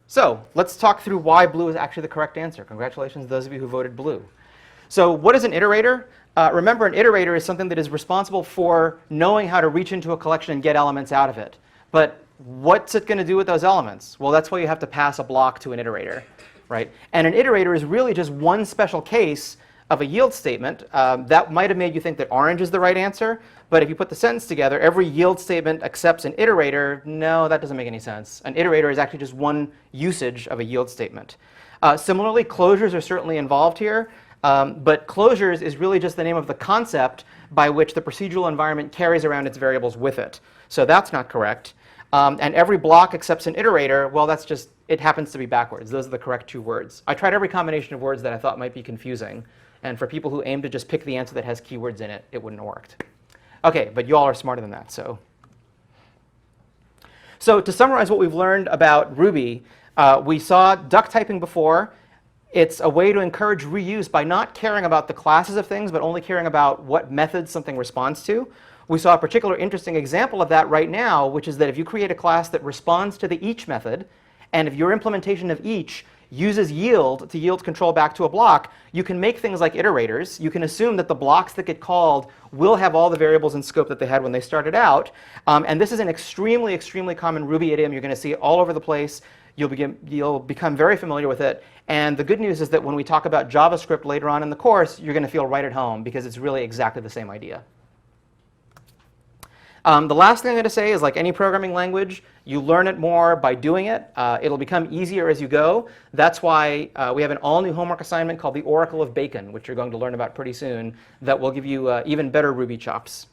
So let's talk through why blue is actually the correct answer. Congratulations to those of you who voted blue. So what is an iterator? Remember, an iterator is something that is responsible for knowing how to reach into a collection and get elements out of it. But what's it going to do with those elements? Well, that's why you have to pass a block to an iterator, right? And an iterator is really just one special case of a yield statement. That might have made you think that orange is the right answer. But if you put the sentence together, every yield statement accepts an iterator. No, that doesn't make any sense. An iterator is actually just one usage of a yield statement. Similarly, closures are certainly involved here. But closures is really just the name of the concept by which the procedural environment carries around its variables with it. So that's not correct. And every block accepts an iterator. Well, that's just, it happens to be backwards. Those are the correct two words. I tried every combination of words that I thought might be confusing. And for people who aim to just pick the answer that has keywords in it, it wouldn't have worked. OK, but you all are smarter than that. So to summarize what we've learned about Ruby, we saw duck typing before. It's a way to encourage reuse by not caring about the classes of things, but only caring about what methods something responds to. We saw a particular interesting example of that right now, which is that if you create a class that responds to the each method, and if your implementation of each uses yield to yield control back to a block, you can make things like iterators. You can assume that the blocks that get called will have all the variables in scope that they had when they started out. And this is an extremely, extremely common Ruby idiom. You're going to see it all over the place. You'll become very familiar with it. And the good news is that when we talk about JavaScript later on in the course, you're going to feel right at home because it's really exactly the same idea. The last thing I'm going to say is, like any programming language, you learn it more by doing it. It'll become easier as you go. That's why we have an all-new homework assignment called the Oracle of Bacon, which you're going to learn about pretty soon, that will give you even better Ruby chops.